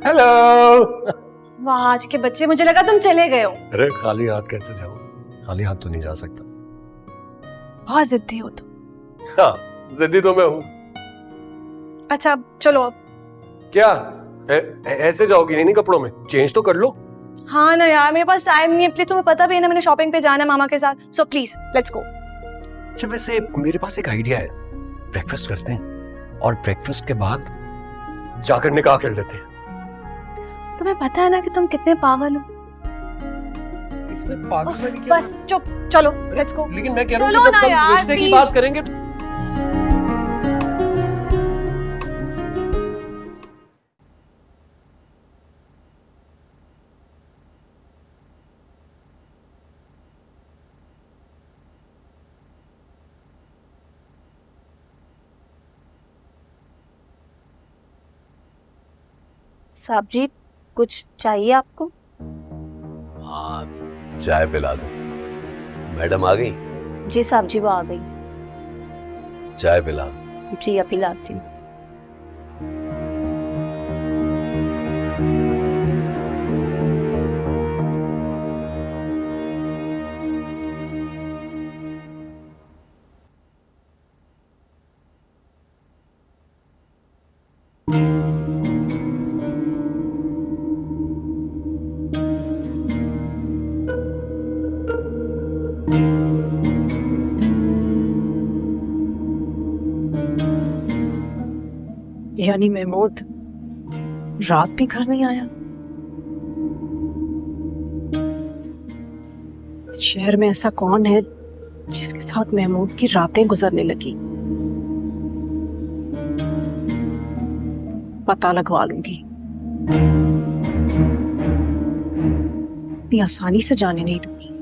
Hello. वाह, आज के बच्चे, मुझे लगा तुम चले गए हो। अरे खाली हाथ कैसे जाऊं? खाली हाथ तो नहीं जा सकता। बहुत जिद्दी हो तुम। हाँ, जिद्दी तो मैं हूँ। अच्छा चलो अब। क्या ऐसे जाओगी नहीं कपड़ों में? चेंज तो कर लो। हाँ ना यार, मेरे पास टाइम नहीं है। प्लीज, तुम्हें पता भी है ना मैंने शॉपिंग पे जाना है मामा के साथ। So please let's go. अच्छा वैसे मेरे पास एक आइडिया है, ब्रेकफास्ट करते हैं और ब्रेकफास्ट के बाद जाकर निकाह कर लेते हैं। तुम्हें पता है ना कि तुम कितने पागल हो। इसमें पागल वाली क्या बस चुप, चलो लेट्स गो। लेकिन मैं कह रहा हूँ चलो कि जब ना कल यार, रिश्ते की please। बात करेंगे तो... साहब जी, कुछ चाहिए आपको? हाँ, चाय पिला दो। मैडम आ गई? जी साहब जी, वो आ गई। चाय पिला दो। जी अभी लाती हूँ। यानी महमूद रात भी घर नहीं आया। इस शहर में ऐसा कौन है जिसके साथ महमूद की रातें गुजरने लगी? पता लगवा लूंगी। इतनी आसानी से जाने नहीं दूंगी।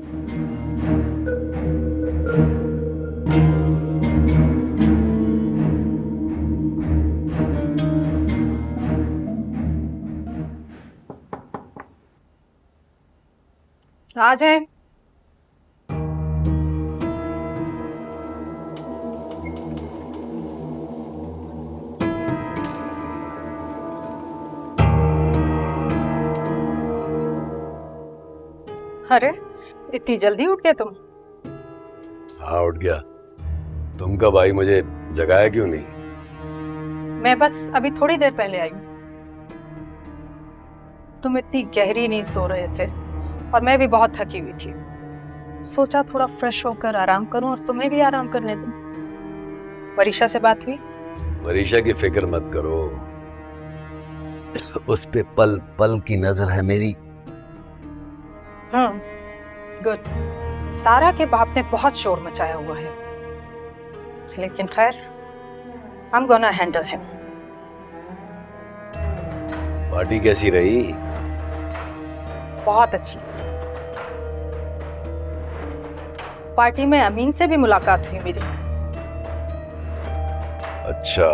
आ जाए। अरे इतनी जल्दी उठ गए तुम? हाँ उठ गया। तुम कब आई? मुझे जगाया क्यों नहीं? मैं बस अभी थोड़ी देर पहले आई हूँ। तुम इतनी गहरी नींद सो रहे थे और मैं भी बहुत थकी हुई थी। सोचा थोड़ा फ्रेश होकर आराम करूं और तुम्हें भी आराम करने दूं। वरीशा से बात हुई? वरीशा की फिक्र मत करो, उस पे पल पल की नजर है मेरी। गुड। सारा के बाप ने बहुत शोर मचाया हुआ है, लेकिन खैर, I'm gonna handle him। Party कैसी रही? बहुत अच्छी। पार्टी में अमीन से भी मुलाकात हुई मेरी। अच्छा,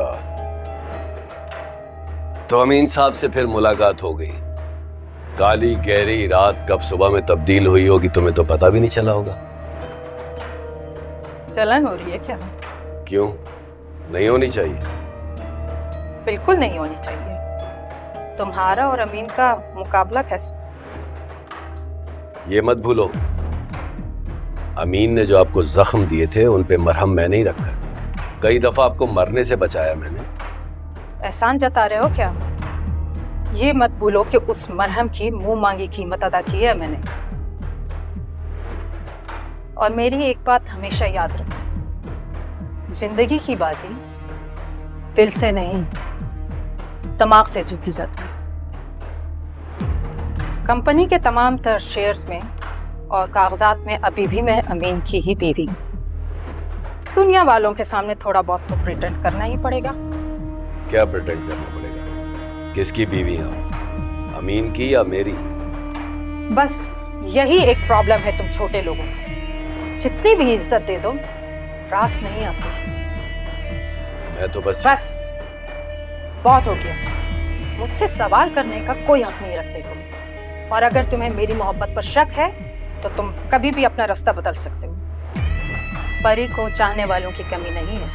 तो अमीन साहब से फिर मुलाकात हो गई। काली गहरी रात कब सुबह में तब्दील हुई होगी तुम्हें तो पता भी नहीं चला होगा। जलन हो रही है क्या? क्यों? नहीं होनी चाहिए। बिल्कुल नहीं होनी चाहिए। तुम्हारा और अमीन का मुकाबला कैसा? ये मत भूलो, अमीन ने जो आपको जख्म दिए थे उन पे मरहम मैं नहीं रखा। कई दफा आपको मरने से बचाया मैंने। एहसान जता रहे हो क्या? ये मत भूलो कि उस मरहम की मुंह मांगी कीमत अदा की है मैंने। और मेरी एक बात हमेशा याद रखो, जिंदगी की बाजी दिल से नहीं, दिमाग से जीती जाती है। कंपनी के तमाम तर शेयर्स में और कागजात में अभी भी मैं अमीन की ही बीवी हूँ। दुनिया वालों के सामने थोड़ा बहुत तो प्रिटेंड करना ही पड़ेगा। क्या प्रिटेंड करना पड़ेगा? किसकी बीवी हो? अमीन की या मेरी? बस यही एक प्रॉब्लम है तुम छोटे लोगों का। जितनी भी इज्जत दे दो, रास नहीं आती। मैं तो बस बहुत हो गया। मुझसे सवाल करने का कोई हक नहीं रखते तुम। और अगर तुम्हें मेरी मोहब्बत पर शक है तो तुम कभी भी अपना रास्ता बदल सकते हो। परी को चाहने वालों की कमी नहीं है।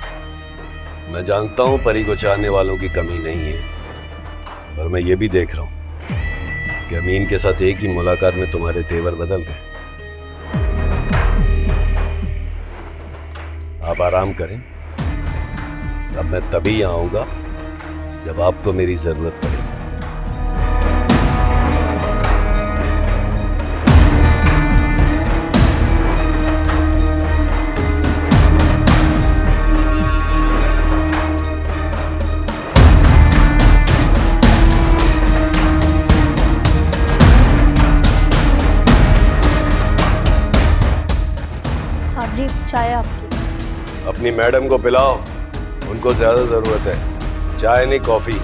मैं जानता हूँ परी को चाहने वालों की कमी नहीं है, पर मैं ये भी देख रहा हूँ कि अमीन के साथ एक ही मुलाकात में तुम्हारे तेवर बदल गए। आप आराम करें, अब मैं तभी आऊंगा जब आपको मेरी जरूरत पड़े। साहब जी चाय आपकी। अपनी मैडम को पिलाओ, उनको ज्यादा जरूरत है। चाय नहीं, कॉफी।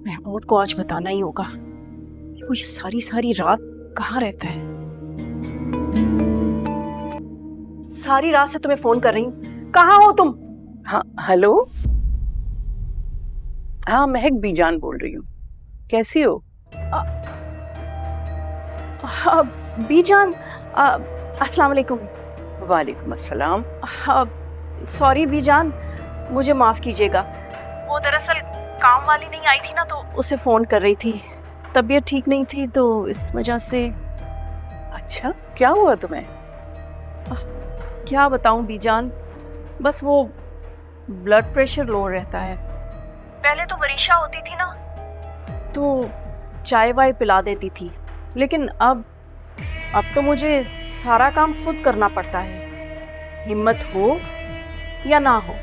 महमूद को आज बताना ही होगा कि वो ये सारी सारी रात कहाँ रहता है। सारी रात से तुम्हें फोन कर रही हूँ, कहाँ हो तुम? हाँ हेलो, हाँ महक बीजान बोल रही हूँ। कैसी हो? हाँ, बीजान, अस्सलाम वालेकुम। वालेकुम अस्सलाम। सॉरी बीजान, मुझे माफ कीजिएगा। वो दरअसल काम वाली नहीं आई थी ना, तो उसे फोन कर रही थी। तबीयत ठीक नहीं थी तो इस वजह से। अच्छा, क्या हुआ तुम्हें? क्या बताऊं बीजान, बस वो ब्लड प्रेशर लो रहता है। पहले तो वरीशा होती थी ना तो चाय वाय पिला देती थी, लेकिन अब तो मुझे सारा काम खुद करना पड़ता है, हिम्मत हो या ना हो।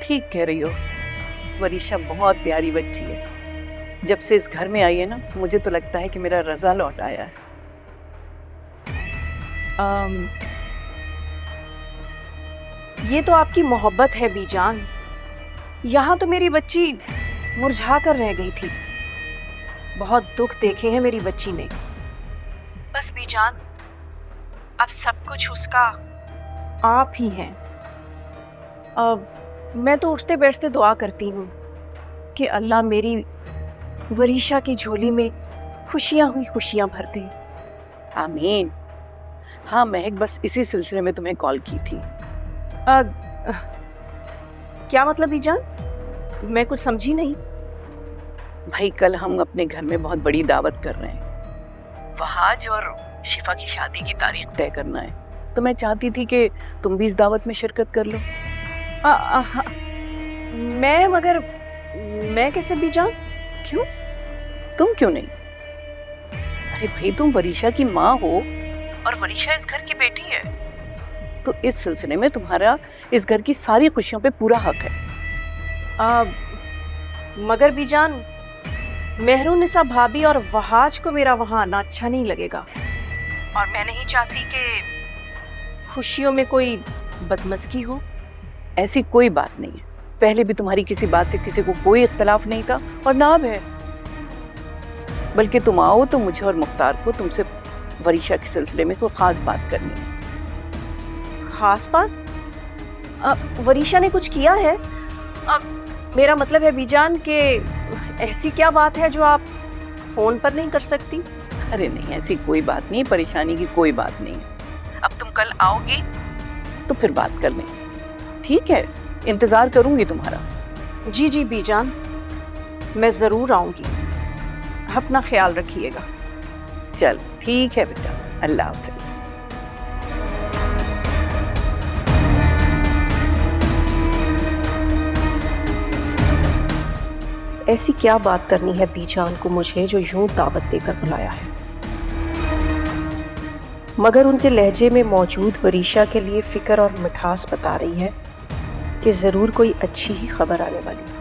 ठीक कह रही हो, वरीशा बहुत प्यारी बच्ची है। जब से इस घर में आई है ना, मुझे तो लगता है कि मेरा रजा लौट आया है। ये तो आपकी मोहब्बत है बीजान, यहाँ तो मेरी बच्ची मुरझा कर रह गई थी। बहुत दुख देखे हैं मेरी बच्ची ने। बस बीजान, अब सब कुछ उसका आप ही हैं। अब मैं तो उठते बैठते दुआ करती हूँ कि अल्लाह मेरी वरीशा की झोली में खुशियाँ हुई खुशियाँ भर दे। आमीन। हाँ महक, बस इसी सिलसिले में तुम्हें कॉल की थी। क्या मतलब बीजान? मैं कुछ समझी नहीं। भाई कल हम अपने घर में बहुत बड़ी दावत कर रहे हैं। वहाज और शिफा की शादी की तारीख तय करना है, तो मैं चाहती थी कि तुम भी इस दावत में शिरकत कर लो। मगर मैं कैसे बीजान? क्यों? तुम क्यों नहीं? अरे भाई, तुम वरीशा की माँ हो और वरीशा इस घर की बेटी है, तो इस सिलसिले में तुम्हारा इस घर की सारी खुशियों पे पूरा हक है। मगर बीजान, मेहरुनिसा भाभी और वहाज को मेरा वहां आना अच्छा नहीं लगेगा, और मैं नहीं चाहती कि खुशियों में कोई बदमज़गी हो। ऐसी कोई बात नहीं है। पहले भी तुम्हारी किसी बात से किसी को कोई इख्तलाफ नहीं था और ना अब है। बल्कि तुम आओ तो मुझे और मुख्तार को तुमसे वरीशा के सिलसिले में कोई खास बात करनी है। खास बात? वरीशा ने कुछ किया है? मेरा मतलब है बीजान कि ऐसी क्या बात है जो आप फोन पर नहीं कर सकती? अरे नहीं, ऐसी कोई बात नहीं, परेशानी की कोई बात नहीं। अब तुम कल आओगी तो फिर बात कर लें, ठीक है? इंतजार करूंगी तुम्हारा। जी जी बीजान, मैं जरूर आऊंगी। अपना ख्याल रखिएगा। चल ठीक है बेटा, अल्लाह हाफिज। ऐसी क्या बात करनी है बीजान को मुझे जो यूं दावत देकर बुलाया है? मगर उनके लहजे में मौजूद वरीशा के लिए फिक्र और मिठास बता रही है कि जरूर कोई अच्छी ही खबर आने वाली है।